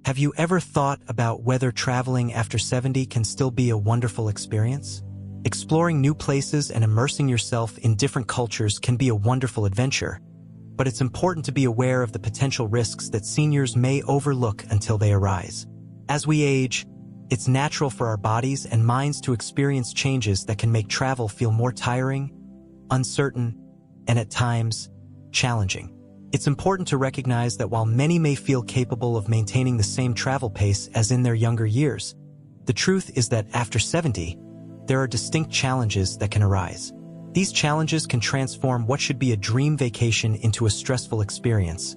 Have you ever thought about whether traveling after 70 can still be a wonderful experience? Exploring new places and immersing yourself in different cultures can be a wonderful adventure, but it's important to be aware of the potential risks that seniors may overlook until they arise. As we age, it's natural for our bodies and minds to experience changes that can make travel feel more tiring, uncertain, and at times, challenging. It's important to recognize that while many may feel capable of maintaining the same travel pace as in their younger years, the truth is that after 70, there are distinct challenges that can arise. These challenges can transform what should be a dream vacation into a stressful experience,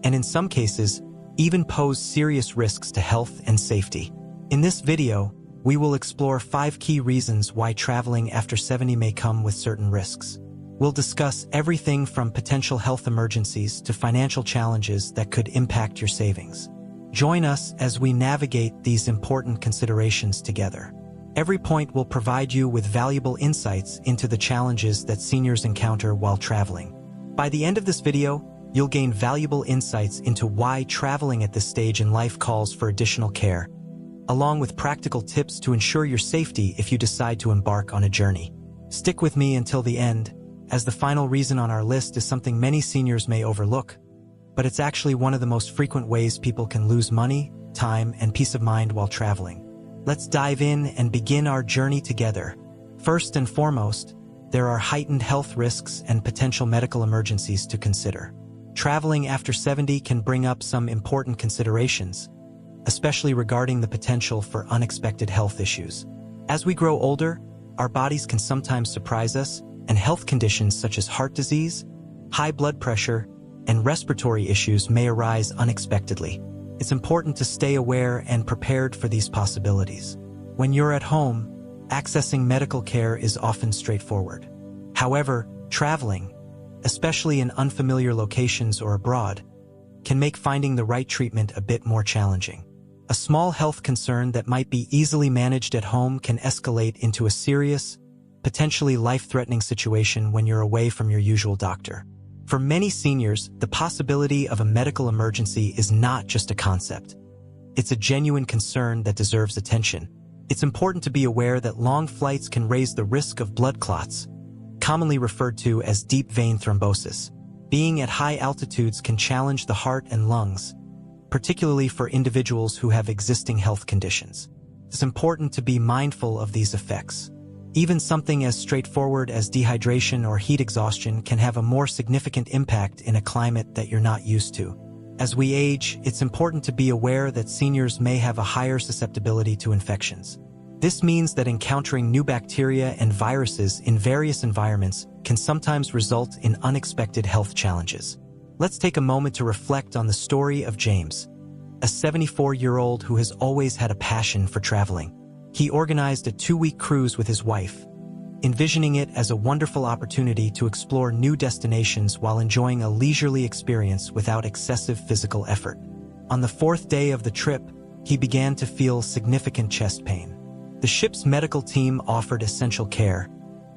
and in some cases, even pose serious risks to health and safety. In this video, we will explore 5 key reasons why traveling after 70 may come with certain risks. We'll discuss everything from potential health emergencies to financial challenges that could impact your savings. Join us as we navigate these important considerations together. Every point will provide you with valuable insights into the challenges that seniors encounter while traveling. By the end of this video, you'll gain valuable insights into why traveling at this stage in life calls for additional care, along with practical tips to ensure your safety if you decide to embark on a journey. Stick with me until the end, as the final reason on our list is something many seniors may overlook, but it's actually one of the most frequent ways people can lose money, time, and peace of mind while traveling. Let's dive in and begin our journey together. First and foremost, there are heightened health risks and potential medical emergencies to consider. Traveling after 70 can bring up some important considerations, especially regarding the potential for unexpected health issues. As we grow older, our bodies can sometimes surprise us, and health conditions such as heart disease, high blood pressure, and respiratory issues may arise unexpectedly. It's important to stay aware and prepared for these possibilities. When you're at home, accessing medical care is often straightforward. However, traveling, especially in unfamiliar locations or abroad, can make finding the right treatment a bit more challenging. A small health concern that might be easily managed at home can escalate into a serious, potentially life-threatening situation when you're away from your usual doctor. For many seniors, the possibility of a medical emergency is not just a concept. It's a genuine concern that deserves attention. It's important to be aware that long flights can raise the risk of blood clots, commonly referred to as deep vein thrombosis. Being at high altitudes can challenge the heart and lungs, particularly for individuals who have existing health conditions. It's important to be mindful of these effects. Even something as straightforward as dehydration or heat exhaustion can have a more significant impact in a climate that you're not used to. As we age, it's important to be aware that seniors may have a higher susceptibility to infections. This means that encountering new bacteria and viruses in various environments can sometimes result in unexpected health challenges. Let's take a moment to reflect on the story of James, a 74-year-old who has always had a passion for traveling. He organized a 2-week cruise with his wife, envisioning it as a wonderful opportunity to explore new destinations while enjoying a leisurely experience without excessive physical effort. On the 4th day of the trip, he began to feel significant chest pain. The ship's medical team offered essential care,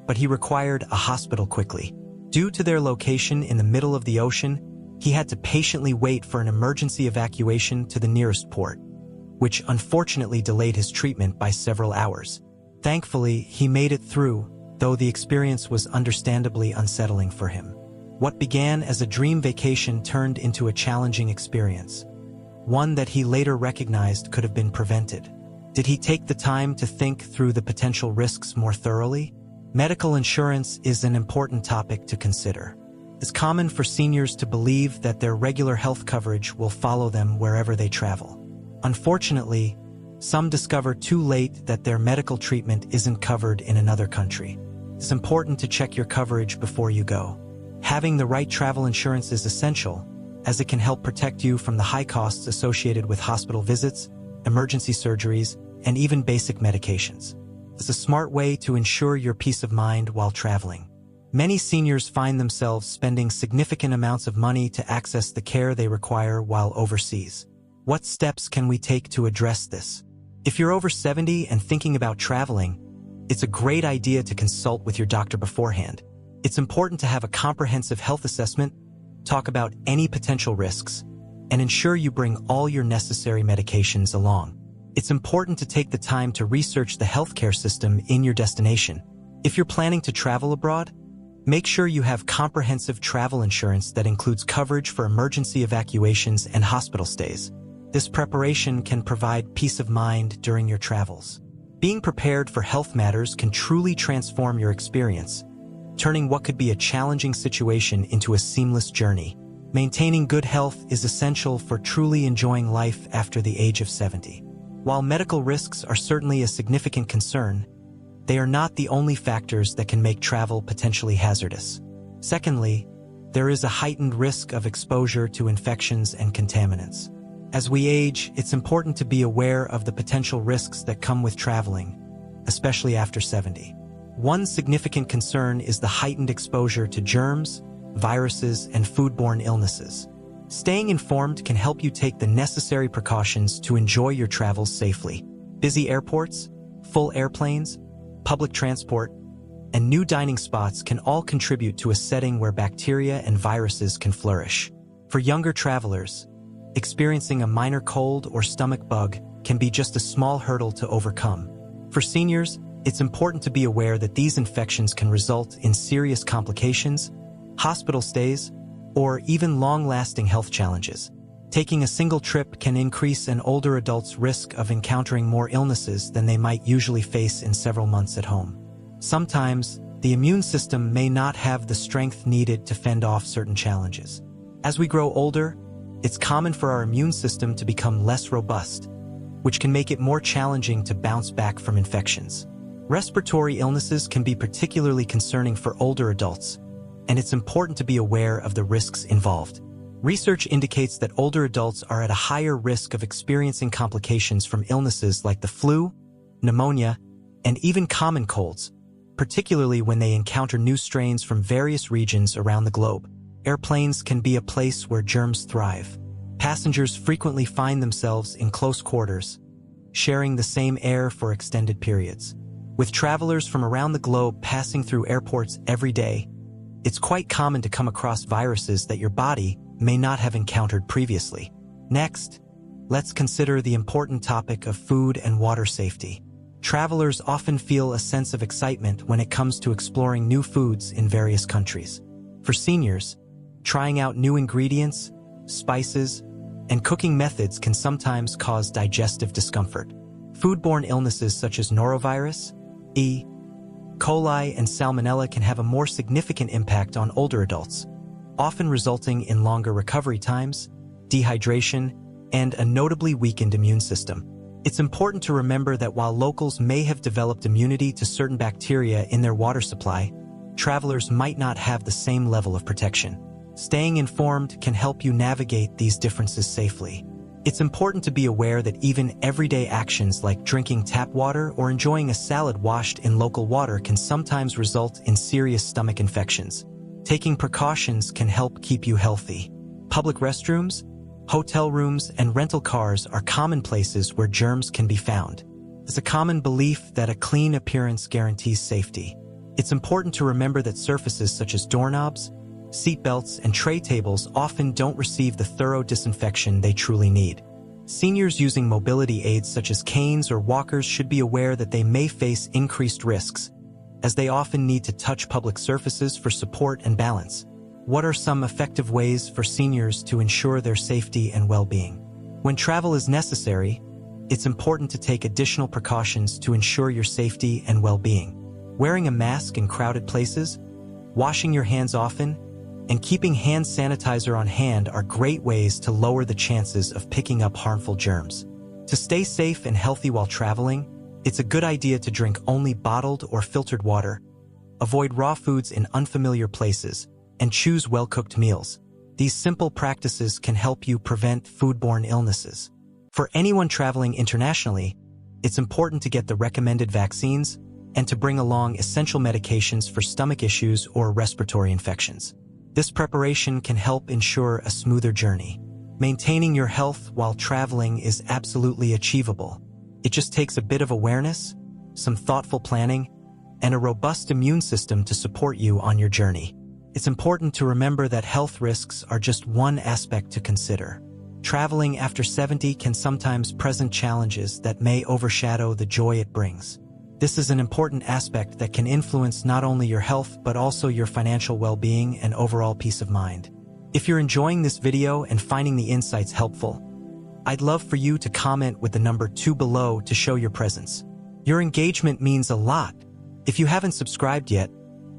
but he required a hospital quickly. Due to their location in the middle of the ocean, he had to patiently wait for an emergency evacuation to the nearest port, which unfortunately delayed his treatment by several hours. Thankfully, he made it through, though the experience was understandably unsettling for him. What began as a dream vacation turned into a challenging experience, one that he later recognized could have been prevented. Did he take the time to think through the potential risks more thoroughly? Medical insurance is an important topic to consider. It's common for seniors to believe that their regular health coverage will follow them wherever they travel. Unfortunately, some discover too late that their medical treatment isn't covered in another country. It's important to check your coverage before you go. Having the right travel insurance is essential, as it can help protect you from the high costs associated with hospital visits, emergency surgeries, and even basic medications. It's a smart way to ensure your peace of mind while traveling. Many seniors find themselves spending significant amounts of money to access the care they require while overseas. What steps can we take to address this? If you're over 70 and thinking about traveling, it's a great idea to consult with your doctor beforehand. It's important to have a comprehensive health assessment, talk about any potential risks, and ensure you bring all your necessary medications along. It's important to take the time to research the healthcare system in your destination. If you're planning to travel abroad, make sure you have comprehensive travel insurance that includes coverage for emergency evacuations and hospital stays. This preparation can provide peace of mind during your travels. Being prepared for health matters can truly transform your experience, turning what could be a challenging situation into a seamless journey. Maintaining good health is essential for truly enjoying life after the age of 70. While medical risks are certainly a significant concern, they are not the only factors that can make travel potentially hazardous. Secondly, there is a heightened risk of exposure to infections and contaminants. As we age, it's important to be aware of the potential risks that come with traveling, especially after 70. One significant concern is the heightened exposure to germs, viruses, and foodborne illnesses. Staying informed can help you take the necessary precautions to enjoy your travels safely. Busy airports, full airplanes, public transport, and new dining spots can all contribute to a setting where bacteria and viruses can flourish. For younger travelers, experiencing a minor cold or stomach bug can be just a small hurdle to overcome. For seniors, it's important to be aware that these infections can result in serious complications, hospital stays, or even long-lasting health challenges. Taking a single trip can increase an older adult's risk of encountering more illnesses than they might usually face in several months at home. Sometimes, the immune system may not have the strength needed to fend off certain challenges. As we grow older, it's common for our immune system to become less robust, which can make it more challenging to bounce back from infections. Respiratory illnesses can be particularly concerning for older adults, and it's important to be aware of the risks involved. Research indicates that older adults are at a higher risk of experiencing complications from illnesses like the flu, pneumonia, and even common colds, particularly when they encounter new strains from various regions around the globe. Airplanes can be a place where germs thrive. Passengers frequently find themselves in close quarters, sharing the same air for extended periods. With travelers from around the globe passing through airports every day, it's quite common to come across viruses that your body may not have encountered previously. Next, let's consider the important topic of food and water safety. Travelers often feel a sense of excitement when it comes to exploring new foods in various countries. For seniors, trying out new ingredients, spices, and cooking methods can sometimes cause digestive discomfort. Foodborne illnesses such as norovirus, E. coli, and salmonella can have a more significant impact on older adults, often resulting in longer recovery times, dehydration, and a notably weakened immune system. It's important to remember that while locals may have developed immunity to certain bacteria in their water supply, travelers might not have the same level of protection. Staying informed can help you navigate these differences safely. It's important to be aware that even everyday actions like drinking tap water or enjoying a salad washed in local water can sometimes result in serious stomach infections. Taking precautions can help keep you healthy. Public restrooms, hotel rooms, and rental cars are common places where germs can be found. It's a common belief that a clean appearance guarantees safety. It's important to remember that surfaces such as doorknobs, seatbelts, and tray tables often don't receive the thorough disinfection they truly need. Seniors using mobility aids such as canes or walkers should be aware that they may face increased risks, as they often need to touch public surfaces for support and balance. What are some effective ways for seniors to ensure their safety and well-being? When travel is necessary, it's important to take additional precautions to ensure your safety and well-being. Wearing a mask in crowded places, washing your hands often, and keeping hand sanitizer on hand are great ways to lower the chances of picking up harmful germs. To stay safe and healthy while traveling, it's a good idea to drink only bottled or filtered water, avoid raw foods in unfamiliar places, and choose well-cooked meals. These simple practices can help you prevent foodborne illnesses. For anyone traveling internationally, it's important to get the recommended vaccines and to bring along essential medications for stomach issues or respiratory infections. This preparation can help ensure a smoother journey. Maintaining your health while traveling is absolutely achievable. It just takes a bit of awareness, some thoughtful planning, and a robust immune system to support you on your journey. It's important to remember that health risks are just one aspect to consider. traveling after 70 can sometimes present challenges that may overshadow the joy it brings. This is an important aspect that can influence not only your health but also your financial well-being and overall peace of mind. If you're enjoying this video and finding the insights helpful, I'd love for you to comment with the number 2 below to show your presence. Your engagement means a lot. If you haven't subscribed yet,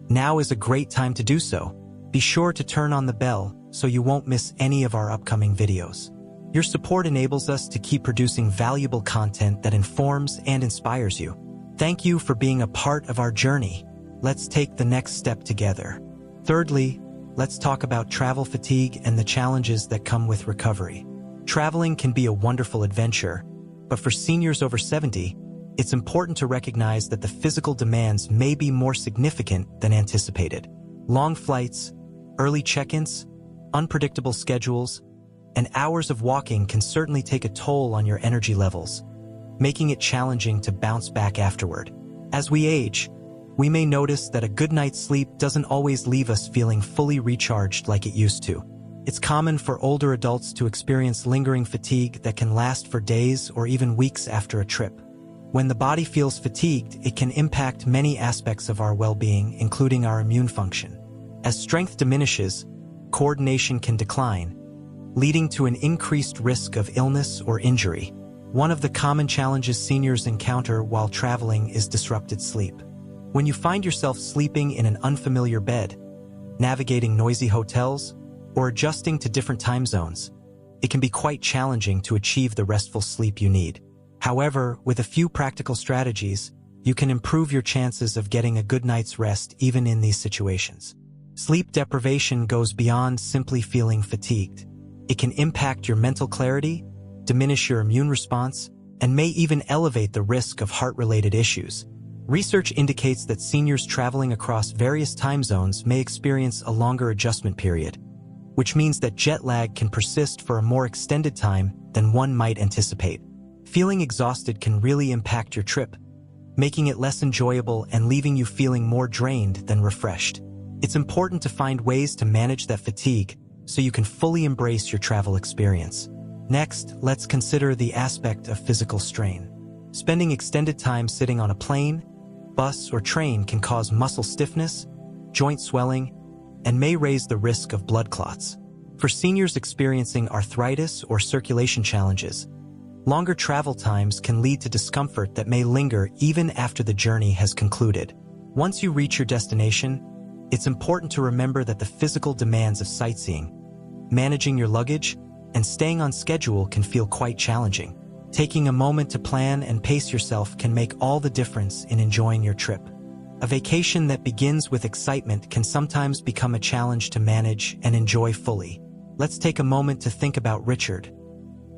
now is a great time to do so. Be sure to turn on the bell so you won't miss any of our upcoming videos. Your support enables us to keep producing valuable content that informs and inspires you. Thank you for being a part of our journey. Let's take the next step together. Thirdly, let's talk about travel fatigue and the challenges that come with recovery. Traveling can be a wonderful adventure, but for seniors over 70, it's important to recognize that the physical demands may be more significant than anticipated. Long flights, early check-ins, unpredictable schedules, and hours of walking can certainly take a toll on your energy levels, making it challenging to bounce back afterward. As we age, we may notice that a good night's sleep doesn't always leave us feeling fully recharged like it used to. It's common for older adults to experience lingering fatigue that can last for days or even weeks after a trip. When the body feels fatigued, it can impact many aspects of our well-being, including our immune function. As strength diminishes, coordination can decline, leading to an increased risk of illness or injury. One of the common challenges seniors encounter while traveling is disrupted sleep. When you find yourself sleeping in an unfamiliar bed, navigating noisy hotels, or adjusting to different time zones, it can be quite challenging to achieve the restful sleep you need. However, with a few practical strategies, you can improve your chances of getting a good night's rest even in these situations. Sleep deprivation goes beyond simply feeling fatigued. It can impact your mental clarity, diminish your immune response, and may even elevate the risk of heart-related issues. Research indicates that seniors traveling across various time zones may experience a longer adjustment period, which means that jet lag can persist for a more extended time than one might anticipate. Feeling exhausted can really impact your trip, making it less enjoyable and leaving you feeling more drained than refreshed. It's important to find ways to manage that fatigue so you can fully embrace your travel experience. Next, let's consider the aspect of physical strain. Spending extended time sitting on a plane, bus, or train can cause muscle stiffness, joint swelling, and may raise the risk of blood clots. For seniors experiencing arthritis or circulation challenges, longer travel times can lead to discomfort that may linger even after the journey has concluded. Once you reach your destination, it's important to remember that the physical demands of sightseeing, managing your luggage, and staying on schedule can feel quite challenging. Taking a moment to plan and pace yourself can make all the difference in enjoying your trip. A vacation that begins with excitement can sometimes become a challenge to manage and enjoy fully. Let's take a moment to think about Richard,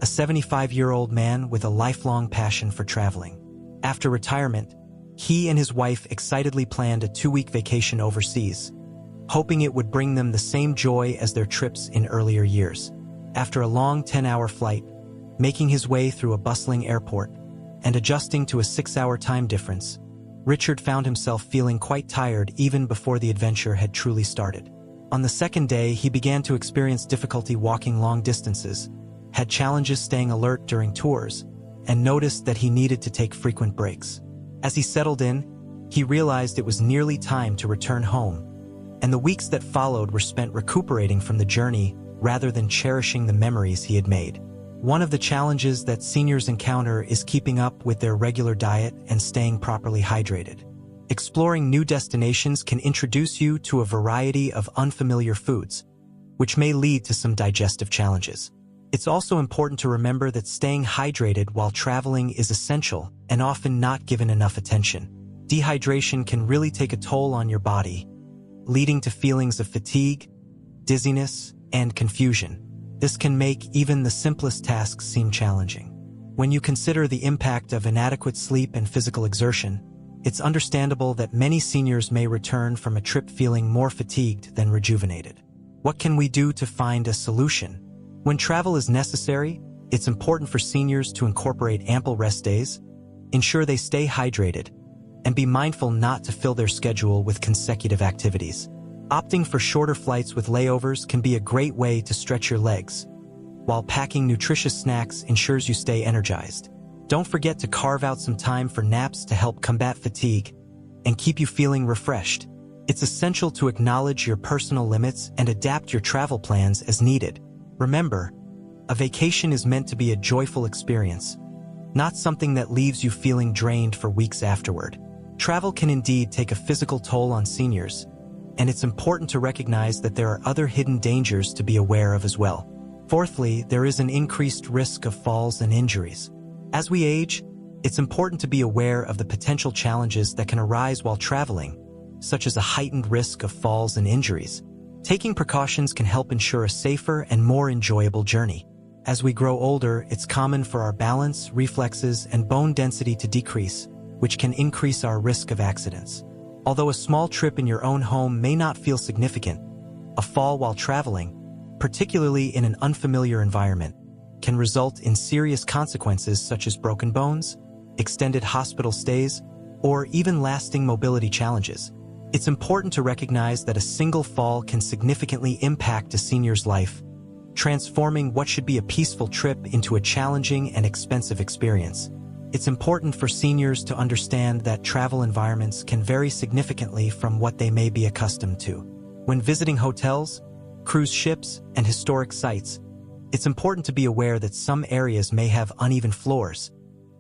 a 75-year-old man with a lifelong passion for traveling. After retirement, he and his wife excitedly planned a 2-week vacation overseas, hoping it would bring them the same joy as their trips in earlier years. After a long 10-hour flight, making his way through a bustling airport, and adjusting to a 6-hour time difference, Richard found himself feeling quite tired even before the adventure had truly started. On the second day, he began to experience difficulty walking long distances, had challenges staying alert during tours, and noticed that he needed to take frequent breaks. As he settled in, he realized it was nearly time to return home, and the weeks that followed were spent recuperating from the journey rather than cherishing the memories he had made. One of the challenges that seniors encounter is keeping up with their regular diet and staying properly hydrated. Exploring new destinations can introduce you to a variety of unfamiliar foods, which may lead to some digestive challenges. It's also important to remember that staying hydrated while traveling is essential and often not given enough attention. Dehydration can really take a toll on your body, leading to feelings of fatigue, dizziness, and confusion. This can make even the simplest tasks seem challenging. When you consider the impact of inadequate sleep and physical exertion, it's understandable that many seniors may return from a trip feeling more fatigued than rejuvenated. What can we do to find a solution? When travel is necessary, it's important for seniors to incorporate ample rest days, ensure they stay hydrated, and be mindful not to fill their schedule with consecutive activities. Opting for shorter flights with layovers can be a great way to stretch your legs, while packing nutritious snacks ensures you stay energized. Don't forget to carve out some time for naps to help combat fatigue and keep you feeling refreshed. It's essential to acknowledge your personal limits and adapt your travel plans as needed. Remember, a vacation is meant to be a joyful experience, not something that leaves you feeling drained for weeks afterward. Travel can indeed take a physical toll on seniors, and it's important to recognize that there are other hidden dangers to be aware of as well. Fourthly, there is an increased risk of falls and injuries. As we age, it's important to be aware of the potential challenges that can arise while traveling, such as a heightened risk of falls and injuries. Taking precautions can help ensure a safer and more enjoyable journey. As we grow older, it's common for our balance, reflexes, and bone density to decrease, which can increase our risk of accidents. Although a small trip in your own home may not feel significant, a fall while traveling, particularly in an unfamiliar environment, can result in serious consequences such as broken bones, extended hospital stays, or even lasting mobility challenges. It's important to recognize that a single fall can significantly impact a senior's life, transforming what should be a peaceful trip into a challenging and expensive experience. It's important for seniors to understand that travel environments can vary significantly from what they may be accustomed to. When visiting hotels, cruise ships, and historic sites, it's important to be aware that some areas may have uneven floors,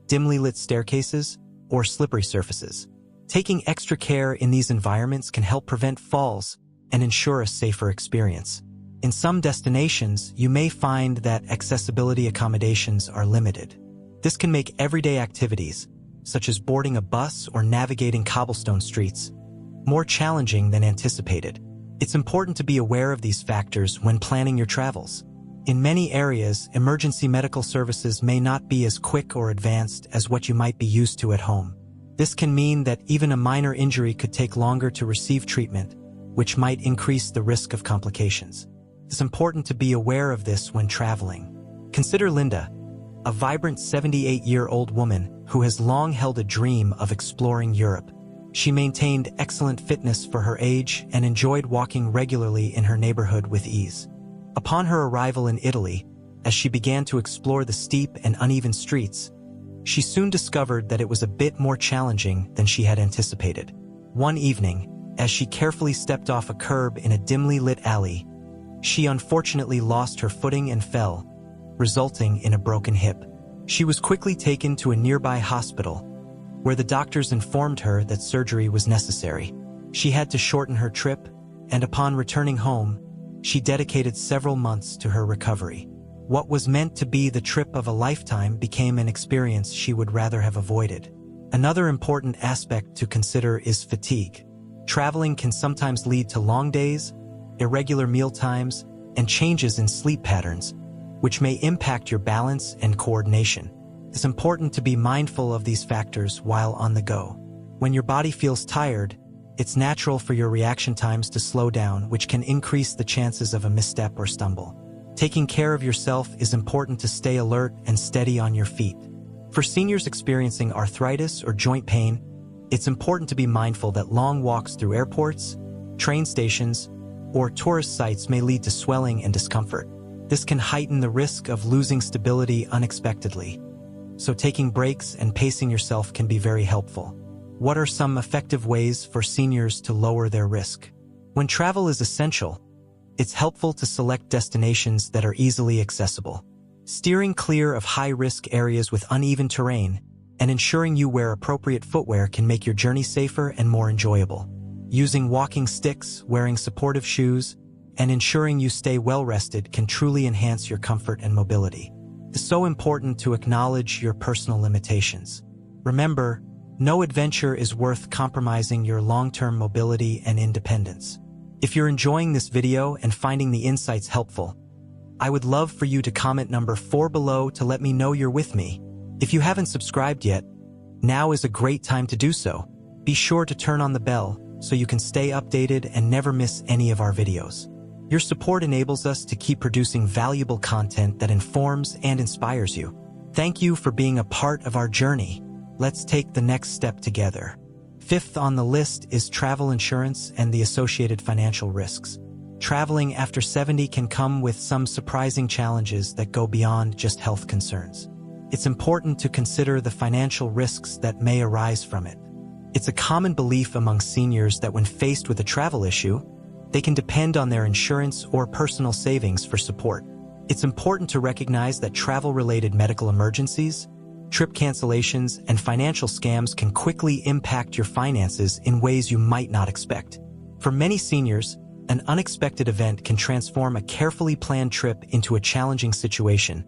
dimly lit staircases, or slippery surfaces. Taking extra care in these environments can help prevent falls and ensure a safer experience. In some destinations, you may find that accessibility accommodations are limited. This can make everyday activities, such as boarding a bus or navigating cobblestone streets, more challenging than anticipated. It's important to be aware of these factors when planning your travels. In many areas, emergency medical services may not be as quick or advanced as what you might be used to at home. This can mean that even a minor injury could take longer to receive treatment, which might increase the risk of complications. It's important to be aware of this when traveling. Consider Linda, a vibrant 78-year-old woman who has long held a dream of exploring Europe. She maintained excellent fitness for her age and enjoyed walking regularly in her neighborhood with ease. Upon her arrival in Italy, as she began to explore the steep and uneven streets, she soon discovered that it was a bit more challenging than she had anticipated. One evening, as she carefully stepped off a curb in a dimly lit alley, she unfortunately lost her footing and fell, resulting in a broken hip. She was quickly taken to a nearby hospital, where the doctors informed her that surgery was necessary. She had to shorten her trip, and upon returning home, she dedicated several months to her recovery. What was meant to be the trip of a lifetime became an experience she would rather have avoided. Another important aspect to consider is fatigue. Traveling can sometimes lead to long days, irregular meal times, and changes in sleep patterns, which may impact your balance and coordination. It's important to be mindful of these factors while on the go. When your body feels tired, it's natural for your reaction times to slow down, which can increase the chances of a misstep or stumble. Taking care of yourself is important to stay alert and steady on your feet. For seniors experiencing arthritis or joint pain, it's important to be mindful that long walks through airports, train stations, or tourist sites may lead to swelling and discomfort. This can heighten the risk of losing stability unexpectedly, so taking breaks and pacing yourself can be very helpful. What are some effective ways for seniors to lower their risk? When travel is essential, it's helpful to select destinations that are easily accessible. Steering clear of high-risk areas with uneven terrain and ensuring you wear appropriate footwear can make your journey safer and more enjoyable. Using walking sticks, wearing supportive shoes, and ensuring you stay well-rested can truly enhance your comfort and mobility. It's so important to acknowledge your personal limitations. Remember, no adventure is worth compromising your long-term mobility and independence. If you're enjoying this video and finding the insights helpful, I would love for you to comment number 4 below to let me know you're with me. If you haven't subscribed yet, now is a great time to do so. Be sure to turn on the bell so you can stay updated and never miss any of our videos. Your support enables us to keep producing valuable content that informs and inspires you. Thank you for being a part of our journey. Let's take the next step together. Fifth on the list is travel insurance and the associated financial risks. traveling after 70 can come with some surprising challenges that go beyond just health concerns. It's important to consider the financial risks that may arise from it. It's a common belief among seniors that when faced with a travel issue, they can depend on their insurance or personal savings for support. It's important to recognize that travel-related medical emergencies, trip cancellations, and financial scams can quickly impact your finances in ways you might not expect. For many seniors, an unexpected event can transform a carefully planned trip into a challenging situation,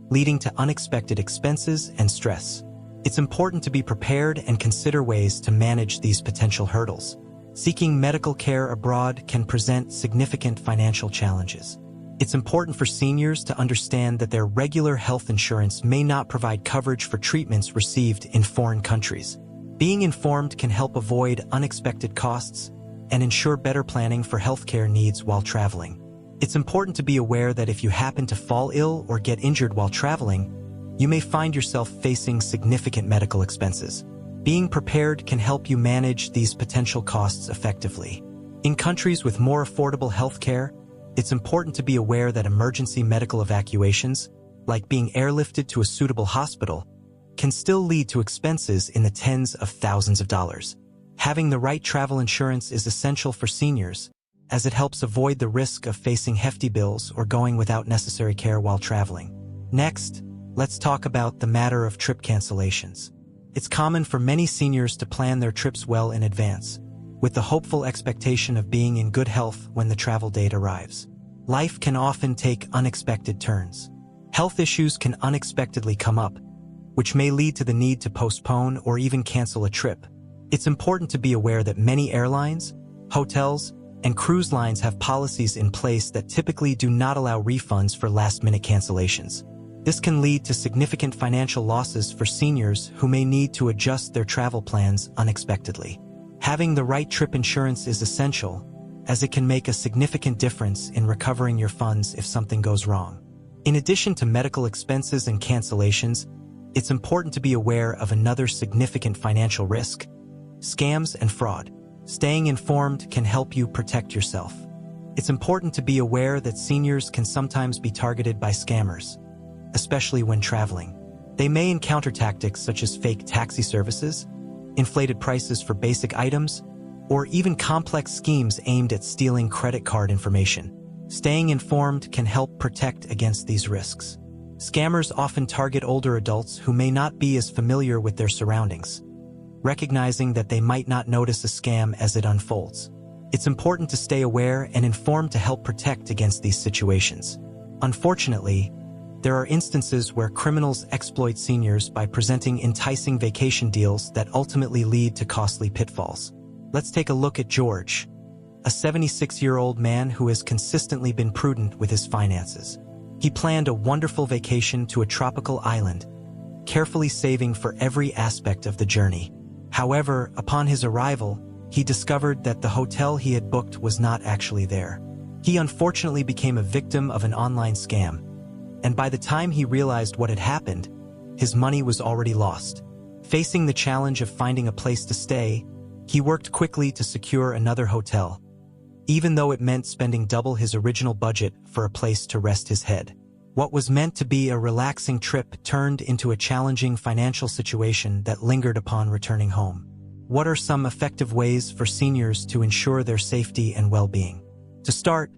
leading to unexpected expenses and stress. It's important to be prepared and consider ways to manage these potential hurdles. Seeking medical care abroad can present significant financial challenges. It's important for seniors to understand that their regular health insurance may not provide coverage for treatments received in foreign countries. Being informed can help avoid unexpected costs and ensure better planning for healthcare needs while traveling. It's important to be aware that if you happen to fall ill or get injured while traveling, you may find yourself facing significant medical expenses. Being prepared can help you manage these potential costs effectively. In countries with more affordable healthcare, it's important to be aware that emergency medical evacuations, like being airlifted to a suitable hospital, can still lead to expenses in the tens of thousands of dollars. Having the right travel insurance is essential for seniors, as it helps avoid the risk of facing hefty bills or going without necessary care while traveling. Next, let's talk about the matter of trip cancellations. It's common for many seniors to plan their trips well in advance, with the hopeful expectation of being in good health when the travel date arrives. Life can often take unexpected turns. Health issues can unexpectedly come up, which may lead to the need to postpone or even cancel a trip. It's important to be aware that many airlines, hotels, and cruise lines have policies in place that typically do not allow refunds for last-minute cancellations. This can lead to significant financial losses for seniors who may need to adjust their travel plans unexpectedly. Having the right trip insurance is essential, as it can make a significant difference in recovering your funds if something goes wrong. In addition to medical expenses and cancellations, it's important to be aware of another significant financial risk: scams and fraud. Staying informed can help you protect yourself. It's important to be aware that seniors can sometimes be targeted by scammers, especially when traveling. They may encounter tactics such as fake taxi services, inflated prices for basic items, or even complex schemes aimed at stealing credit card information. Staying informed can help protect against these risks. Scammers often target older adults who may not be as familiar with their surroundings, recognizing that they might not notice a scam as it unfolds. It's important to stay aware and informed to help protect against these situations. Unfortunately, there are instances where criminals exploit seniors by presenting enticing vacation deals that ultimately lead to costly pitfalls. Let's take a look at George, a 76-year-old man who has consistently been prudent with his finances. He planned a wonderful vacation to a tropical island, carefully saving for every aspect of the journey. However, upon his arrival, he discovered that the hotel he had booked was not actually there. He unfortunately became a victim of an online scam, and by the time he realized what had happened, his money was already lost. Facing the challenge of finding a place to stay, he worked quickly to secure another hotel, even though it meant spending double his original budget for a place to rest his head. What was meant to be a relaxing trip turned into a challenging financial situation that lingered upon returning home. What are some effective ways for seniors to ensure their safety and well-being? To start,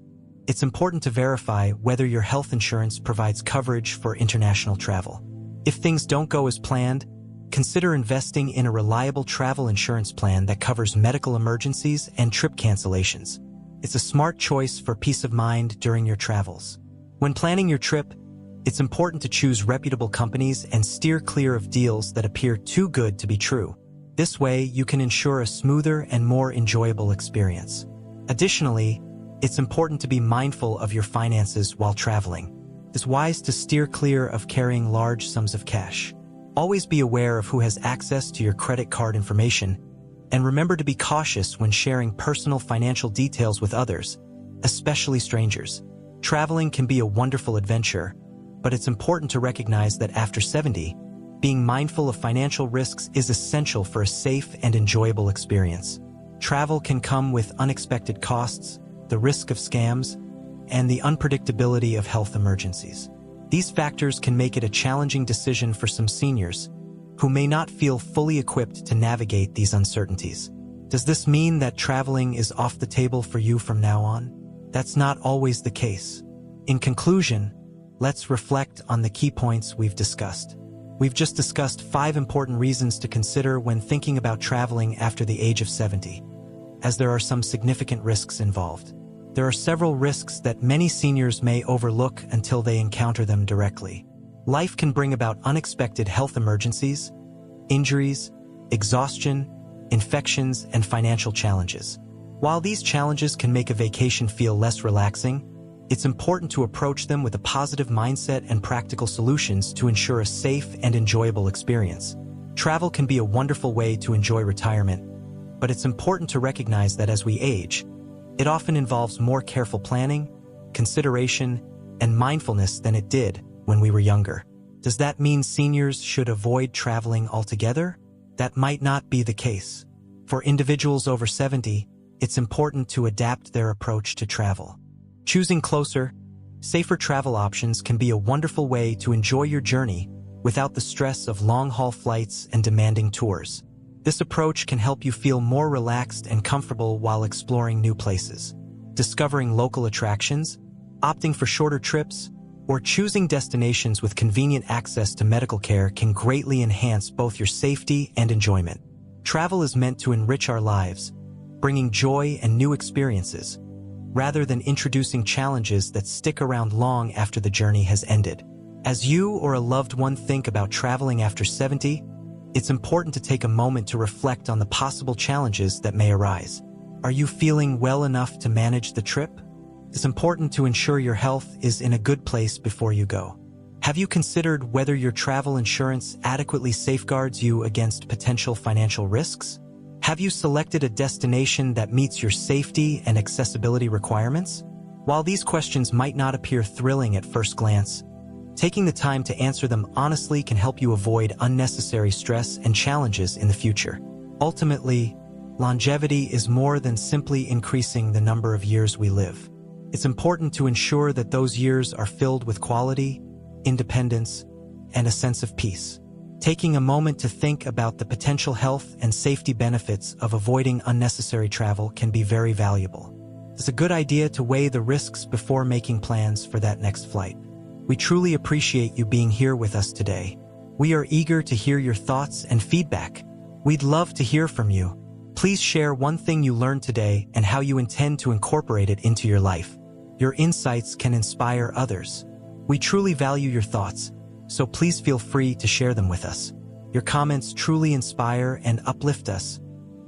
it's important to verify whether your health insurance provides coverage for international travel. If things don't go as planned, consider investing in a reliable travel insurance plan that covers medical emergencies and trip cancellations. It's a smart choice for peace of mind during your travels. When planning your trip, it's important to choose reputable companies and steer clear of deals that appear too good to be true. This way, you can ensure a smoother and more enjoyable experience. Additionally, it's important to be mindful of your finances while traveling. It's wise to steer clear of carrying large sums of cash. Always be aware of who has access to your credit card information, and remember to be cautious when sharing personal financial details with others, especially strangers. Traveling can be a wonderful adventure, but it's important to recognize that after 70, being mindful of financial risks is essential for a safe and enjoyable experience. Travel can come with unexpected costs, the risk of scams, and the unpredictability of health emergencies. These factors can make it a challenging decision for some seniors who may not feel fully equipped to navigate these uncertainties. Does this mean that traveling is off the table for you from now on? That's not always the case. In conclusion, let's reflect on the key points we've discussed. We've just discussed 5 important reasons to consider when thinking about traveling after the age of 70, as there are some significant risks involved. There are several risks that many seniors may overlook until they encounter them directly. Life can bring about unexpected health emergencies, injuries, exhaustion, infections, and financial challenges. While these challenges can make a vacation feel less relaxing, it's important to approach them with a positive mindset and practical solutions to ensure a safe and enjoyable experience. Travel can be a wonderful way to enjoy retirement, but it's important to recognize that as we age, it often involves more careful planning, consideration, and mindfulness than it did when we were younger. Does that mean seniors should avoid traveling altogether? That might not be the case. For individuals over 70, it's important to adapt their approach to travel. Choosing closer, safer travel options can be a wonderful way to enjoy your journey without the stress of long-haul flights and demanding tours. This approach can help you feel more relaxed and comfortable while exploring new places. Discovering local attractions, opting for shorter trips, or choosing destinations with convenient access to medical care can greatly enhance both your safety and enjoyment. Travel is meant to enrich our lives, bringing joy and new experiences, rather than introducing challenges that stick around long after the journey has ended. As you or a loved one think about traveling after 70, it's important to take a moment to reflect on the possible challenges that may arise. Are you feeling well enough to manage the trip? It's important to ensure your health is in a good place before you go. Have you considered whether your travel insurance adequately safeguards you against potential financial risks? Have you selected a destination that meets your safety and accessibility requirements? While these questions might not appear thrilling at first glance, taking the time to answer them honestly can help you avoid unnecessary stress and challenges in the future. Ultimately, longevity is more than simply increasing the number of years we live. It's important to ensure that those years are filled with quality, independence, and a sense of peace. Taking a moment to think about the potential health and safety benefits of avoiding unnecessary travel can be very valuable. It's a good idea to weigh the risks before making plans for that next flight. We truly appreciate you being here with us today. We are eager to hear your thoughts and feedback. We'd love to hear from you. Please share one thing you learned today and how you intend to incorporate it into your life. Your insights can inspire others. We truly value your thoughts, so please feel free to share them with us. Your comments truly inspire and uplift us,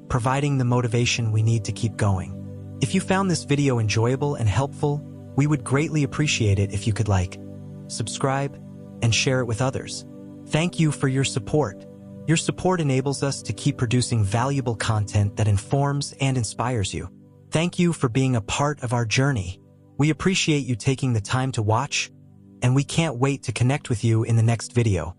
providing the motivation we need to keep going. If you found this video enjoyable and helpful, we would greatly appreciate it if you could like, subscribe, and share it with others. Thank you for your support. Your support enables us to keep producing valuable content that informs and inspires you. Thank you for being a part of our journey. We appreciate you taking the time to watch, and we can't wait to connect with you in the next video.